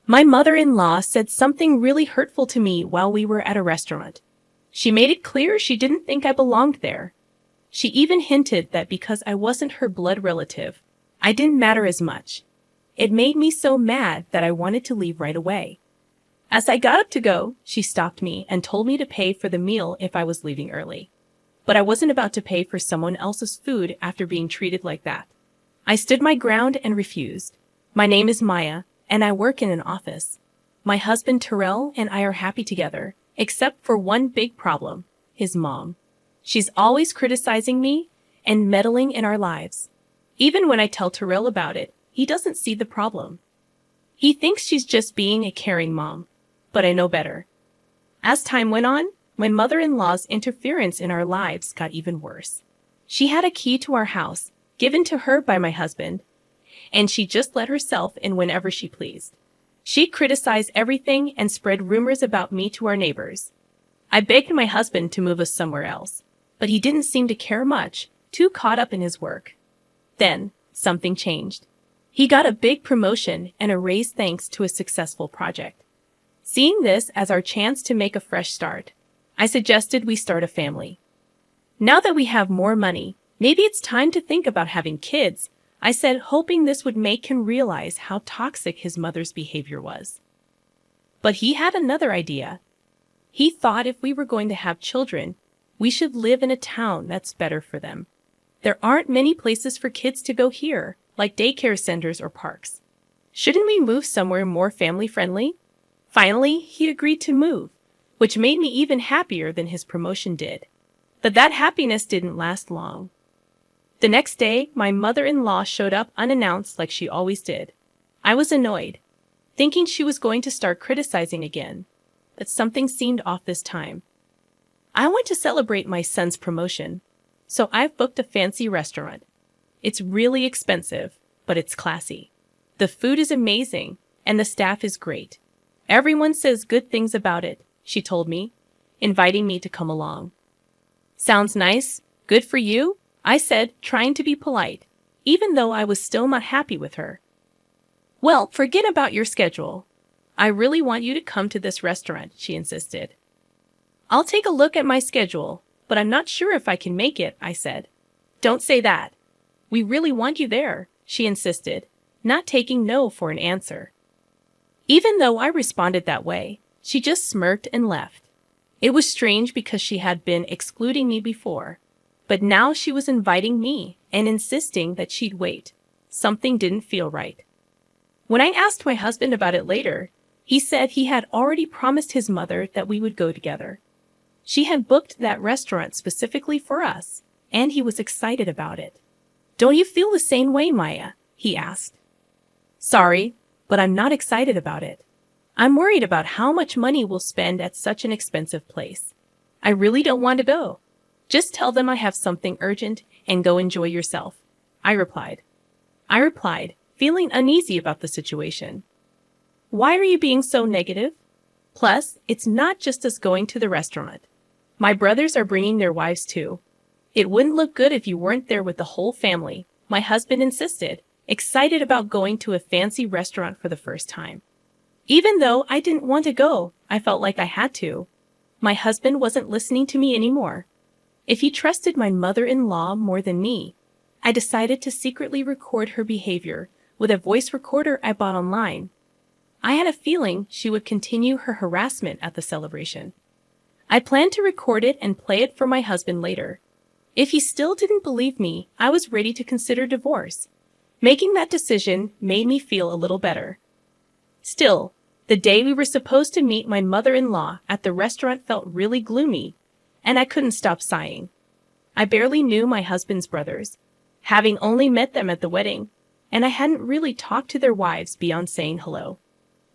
My mother-in-law said something really hurtful to me while we were at a restaurant. She made it clear she didn't think I belonged there. She even hinted that because I wasn't her blood relative, I didn't matter as much. It made me so mad that I wanted to leave right away. As I got up to go, she stopped me and told me to pay for the meal if I was leaving early. But I wasn't about to pay for someone else's food after being treated like that. I stood my ground and refused. My name is Maya, and I work in an office. My husband Terrell and I are happy together, except for one big problem, his mom. She's always criticizing me and meddling in our lives. Even when I tell Terrell about it, he doesn't see the problem. He thinks she's just being a caring mom, but I know better. As time went on, my mother-in-law's interference in our lives got even worse. She had a key to our house, given to her by my husband, and she just let herself in whenever she pleased. She criticized everything and spread rumors about me to our neighbors. I begged my husband to move us somewhere else, but he didn't seem to care much, too caught up in his work. Then, something changed. He got a big promotion and a raise thanks to a successful project. Seeing this as our chance to make a fresh start, I suggested we start a family. Now that we have more money, maybe it's time to think about having kids, I said, hoping this would make him realize how toxic his mother's behavior was. But he had another idea. He thought if we were going to have children, we should live in a town that's better for them. There aren't many places for kids to go here, like daycare centers or parks. Shouldn't we move somewhere more family-friendly? Finally, he agreed to move, which made me even happier than his promotion did. But that happiness didn't last long. The next day, my mother-in-law showed up unannounced like she always did. I was annoyed, thinking she was going to start criticizing again, but something seemed off this time. I want to celebrate my son's promotion, so I've booked a fancy restaurant. It's really expensive, but it's classy. The food is amazing, and the staff is great. Everyone says good things about it, she told me, inviting me to come along. Sounds nice. Good for you, I said, trying to be polite, even though I was still not happy with her. Well, forget about your schedule. I really want you to come to this restaurant, she insisted. I'll take a look at my schedule, but I'm not sure if I can make it, I said. Don't say that. We really want you there, she insisted, not taking no for an answer. Even though I responded that way, she just smirked and left. It was strange because she had been excluding me before, but now she was inviting me and insisting that she'd wait. Something didn't feel right. When I asked my husband about it later, he said he had already promised his mother that we would go together. She had booked that restaurant specifically for us, and he was excited about it. Don't you feel the same way, Maya? He asked. Sorry, but I'm not excited about it. I'm worried about how much money we'll spend at such an expensive place. I really don't want to go. Just tell them I have something urgent and go enjoy yourself, I replied, feeling uneasy about the situation. Why are you being so negative? Plus, it's not just us going to the restaurant. My brothers are bringing their wives too. It wouldn't look good if you weren't there with the whole family, my husband insisted, excited about going to a fancy restaurant for the first time. Even though I didn't want to go, I felt like I had to. My husband wasn't listening to me anymore. If he trusted my mother-in-law more than me, I decided to secretly record her behavior with a voice recorder I bought online. I had a feeling she would continue her harassment at the celebration. I planned to record it and play it for my husband later. If he still didn't believe me, I was ready to consider divorce. Making that decision made me feel a little better. Still, the day we were supposed to meet my mother-in-law at the restaurant felt really gloomy, and I couldn't stop sighing. I barely knew my husband's brothers, having only met them at the wedding, and I hadn't really talked to their wives beyond saying hello.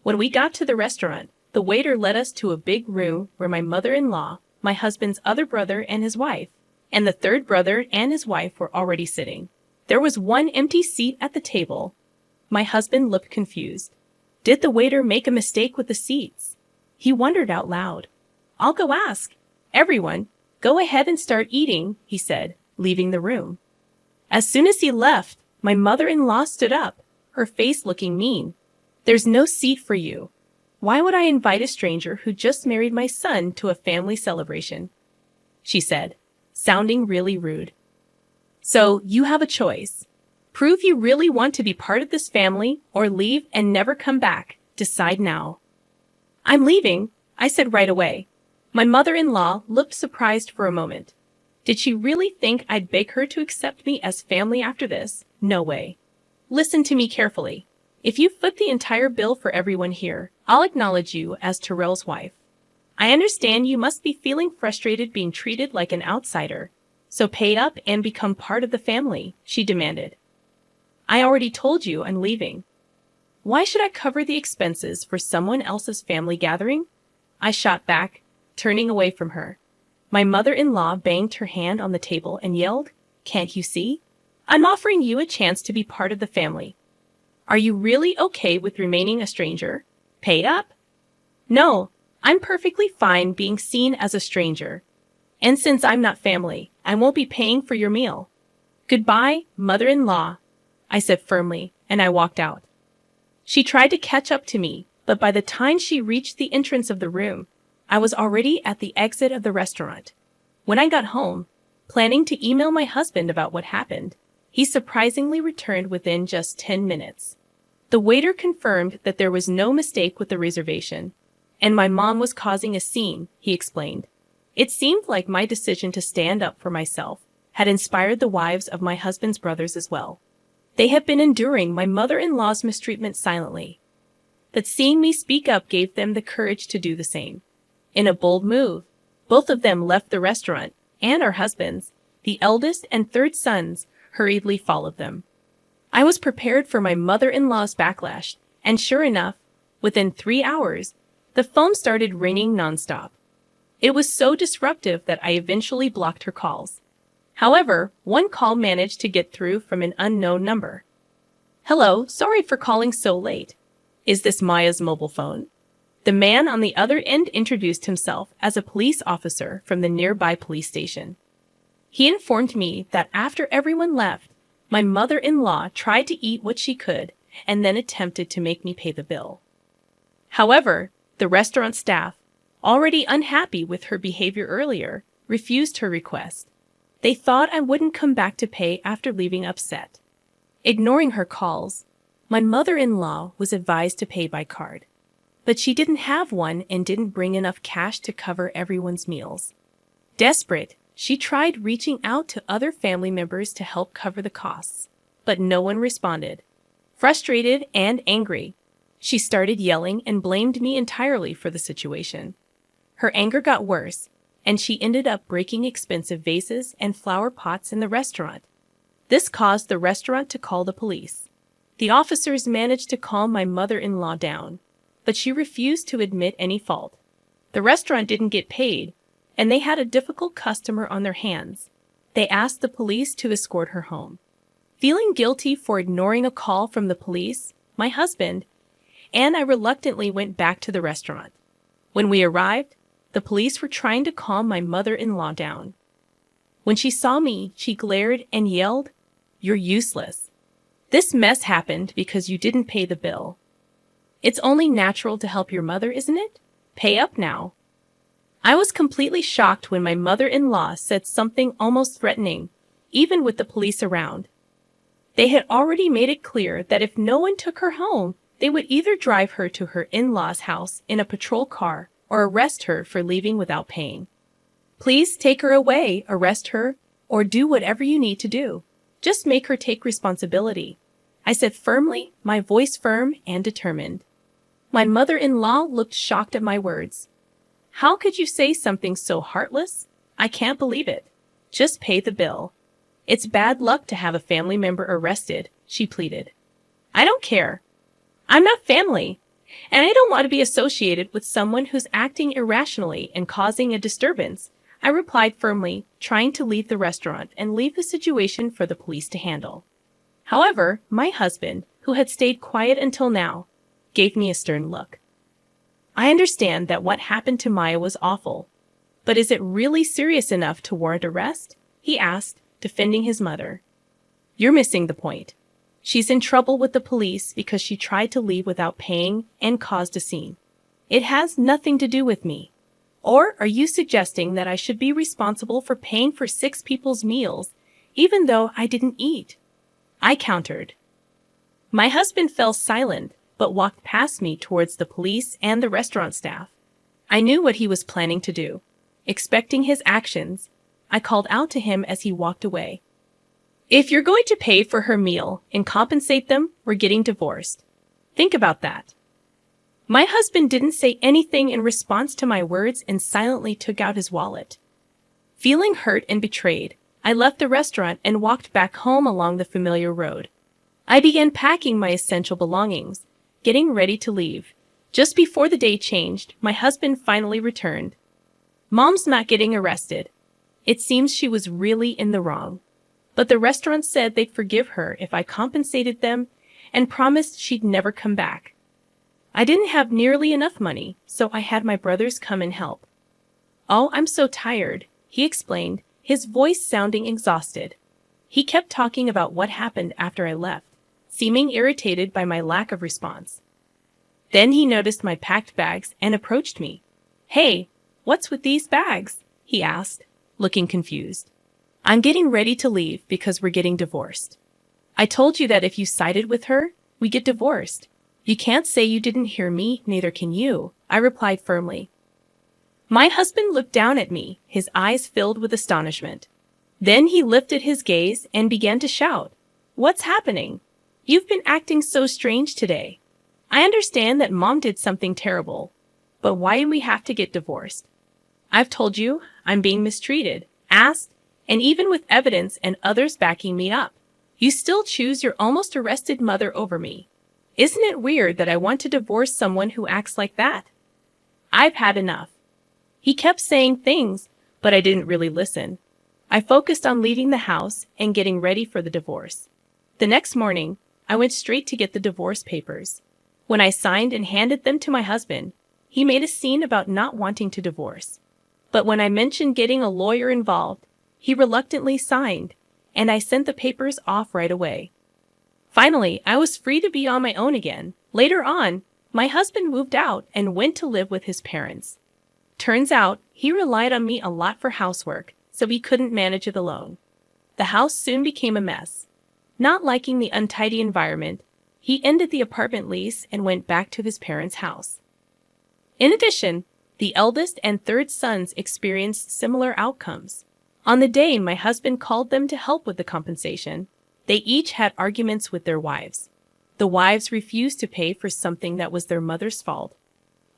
When we got to the restaurant, the waiter led us to a big room where my mother-in-law, my husband's other brother and his wife, and the third brother and his wife were already sitting. There was one empty seat at the table. My husband looked confused. Did the waiter make a mistake with the seats? He wondered out loud. I'll go ask. Everyone, go ahead and start eating, he said, leaving the room. As soon as he left, my mother-in-law stood up, her face looking mean. There's no seat for you. Why would I invite a stranger who just married my son to a family celebration? She said, sounding really rude. So, you have a choice. Prove you really want to be part of this family or leave and never come back. Decide now. I'm leaving, I said right away. My mother-in-law looked surprised for a moment. Did she really think I'd beg her to accept me as family after this? No way. Listen to me carefully. If you foot the entire bill for everyone here, I'll acknowledge you as Terrell's wife. I understand you must be feeling frustrated being treated like an outsider. So pay up and become part of the family, she demanded. I already told you I'm leaving. Why should I cover the expenses for someone else's family gathering? I shot back, turning away from her. My mother-in-law banged her hand on the table and yelled, Can't you see? I'm offering you a chance to be part of the family. Are you really okay with remaining a stranger? Pay up? No, I'm perfectly fine being seen as a stranger. And since I'm not family, I won't be paying for your meal. Goodbye, mother-in-law, I said firmly, and I walked out. She tried to catch up to me, but by the time she reached the entrance of the room, I was already at the exit of the restaurant. When I got home, planning to email my husband about what happened, he surprisingly returned within just 10 minutes. The waiter confirmed that there was no mistake with the reservation, and my mom was causing a scene, he explained. It seemed like my decision to stand up for myself had inspired the wives of my husband's brothers as well. They had been enduring my mother-in-law's mistreatment silently. But seeing me speak up gave them the courage to do the same. In a bold move, both of them left the restaurant, and our husbands, the eldest and third sons, hurriedly followed them. I was prepared for my mother-in-law's backlash, and sure enough, within 3 hours, the phone started ringing nonstop. It was so disruptive that I eventually blocked her calls. However, one call managed to get through from an unknown number. Hello, sorry for calling so late. Is this Maya's mobile phone? The man on the other end introduced himself as a police officer from the nearby police station. He informed me that after everyone left, my mother-in-law tried to eat what she could and then attempted to make me pay the bill. However, the restaurant staff, already unhappy with her behavior earlier, refused her request. They thought I wouldn't come back to pay after leaving upset. Ignoring her calls, my mother-in-law was advised to pay by card. But she didn't have one and didn't bring enough cash to cover everyone's meals. Desperate, she tried reaching out to other family members to help cover the costs, but no one responded. Frustrated and angry, she started yelling and blamed me entirely for the situation. Her anger got worse, and she ended up breaking expensive vases and flower pots in the restaurant. This caused the restaurant to call the police. The officers managed to calm my mother-in-law down, but she refused to admit any fault. The restaurant didn't get paid, and they had a difficult customer on their hands. They asked the police to escort her home. Feeling guilty for ignoring a call from the police, my husband and I reluctantly went back to the restaurant. When we arrived, the police were trying to calm my mother-in-law down. When she saw me, she glared and yelled, "You're useless. This mess happened because you didn't pay the bill. It's only natural to help your mother, isn't it? Pay up now." I was completely shocked when my mother-in-law said something almost threatening, even with the police around. They had already made it clear that if no one took her home, they would either drive her to her in-laws' house in a patrol car or arrest her for leaving without paying. Please take her away, arrest her, or do whatever you need to do. Just make her take responsibility, I said firmly, my voice firm and determined. My mother-in-law looked shocked at my words. How could you say something so heartless? I can't believe it. Just pay the bill. It's bad luck to have a family member arrested, she pleaded. I don't care. I'm not family, and I don't want to be associated with someone who's acting irrationally and causing a disturbance, I replied firmly, trying to leave the restaurant and leave the situation for the police to handle. However, my husband, who had stayed quiet until now, gave me a stern look. I understand that what happened to Maya was awful, but is it really serious enough to warrant arrest? He asked, defending his mother. You're missing the point. She's in trouble with the police because she tried to leave without paying and caused a scene. It has nothing to do with me. Or are you suggesting that I should be responsible for paying for 6 people's meals, even though I didn't eat? I countered. My husband fell silent, but walked past me towards the police and the restaurant staff. I knew what he was planning to do. Expecting his actions, I called out to him as he walked away. If you're going to pay for her meal and compensate them, we're getting divorced. Think about that. My husband didn't say anything in response to my words and silently took out his wallet. Feeling hurt and betrayed, I left the restaurant and walked back home along the familiar road. I began packing my essential belongings, getting ready to leave. Just before the day changed, my husband finally returned. Mom's not getting arrested. It seems she was really in the wrong. But the restaurant said they'd forgive her if I compensated them and promised she'd never come back. I didn't have nearly enough money, so I had my brothers come and help. Oh, I'm so tired, he explained, his voice sounding exhausted. He kept talking about what happened after I left, seeming irritated by my lack of response. Then he noticed my packed bags and approached me. Hey, what's with these bags? He asked, looking confused. I'm getting ready to leave because we're getting divorced. I told you that if you sided with her, we get divorced. You can't say you didn't hear me, neither can you, I replied firmly. My husband looked down at me, his eyes filled with astonishment. Then he lifted his gaze and began to shout. What's happening? You've been acting so strange today. I understand that Mom did something terrible, but why do we have to get divorced? I've told you I'm being mistreated, asked, and even with evidence and others backing me up, you still choose your almost arrested mother over me. Isn't it weird that I want to divorce someone who acts like that? I've had enough. He kept saying things, but I didn't really listen. I focused on leaving the house and getting ready for the divorce. The next morning, I went straight to get the divorce papers. When I signed and handed them to my husband, he made a scene about not wanting to divorce. But when I mentioned getting a lawyer involved, he reluctantly signed, and I sent the papers off right away. Finally, I was free to be on my own again. Later on, my husband moved out and went to live with his parents. Turns out, he relied on me a lot for housework, so he couldn't manage it alone. The house soon became a mess. Not liking the untidy environment, he ended the apartment lease and went back to his parents' house. In addition, the eldest and third sons experienced similar outcomes. On the day my husband called them to help with the compensation, they each had arguments with their wives. The wives refused to pay for something that was their mother's fault,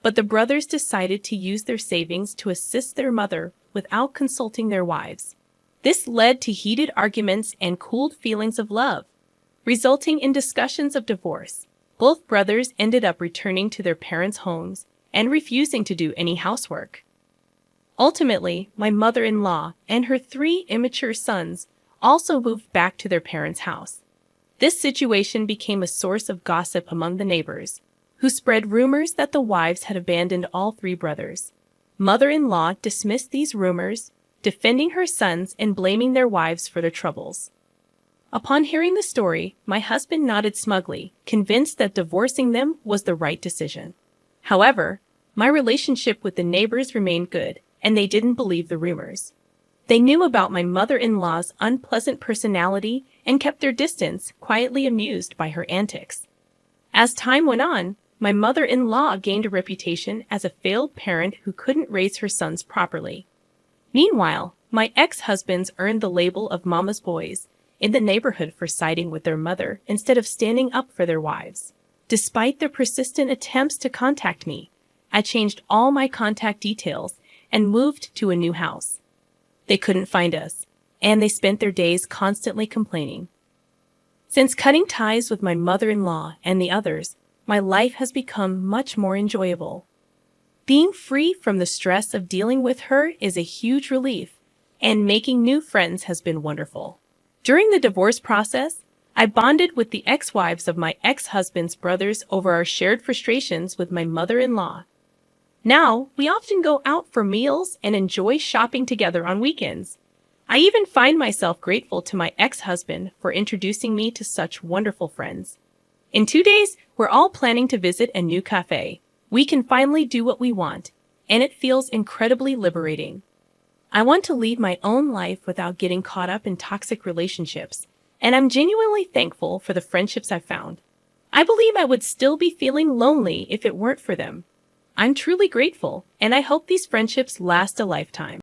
but the brothers decided to use their savings to assist their mother without consulting their wives. This led to heated arguments and cooled feelings of love, resulting in discussions of divorce. Both brothers ended up returning to their parents' homes and refusing to do any housework. Ultimately, my mother-in-law and her 3 immature sons also moved back to their parents' house. This situation became a source of gossip among the neighbors, who spread rumors that the wives had abandoned all 3 brothers. Mother-in-law dismissed these rumors, defending her sons and blaming their wives for their troubles. Upon hearing the story, my husband nodded smugly, convinced that divorcing them was the right decision. However, my relationship with the neighbors remained good, and they didn't believe the rumors. They knew about my mother-in-law's unpleasant personality and kept their distance, quietly amused by her antics. As time went on, my mother-in-law gained a reputation as a failed parent who couldn't raise her sons properly. Meanwhile, my ex-husbands earned the label of mama's boys in the neighborhood for siding with their mother instead of standing up for their wives. Despite their persistent attempts to contact me, I changed all my contact details and moved to a new house. They couldn't find us, and they spent their days constantly complaining. Since cutting ties with my mother-in-law and the others, my life has become much more enjoyable. Being free from the stress of dealing with her is a huge relief, and making new friends has been wonderful. During the divorce process, I bonded with the ex-wives of my ex-husband's brothers over our shared frustrations with my mother-in-law. Now, we often go out for meals and enjoy shopping together on weekends. I even find myself grateful to my ex-husband for introducing me to such wonderful friends. In 2 days, we're all planning to visit a new cafe. We can finally do what we want, and it feels incredibly liberating. I want to lead my own life without getting caught up in toxic relationships, and I'm genuinely thankful for the friendships I've found. I believe I would still be feeling lonely if it weren't for them. I'm truly grateful, and I hope these friendships last a lifetime.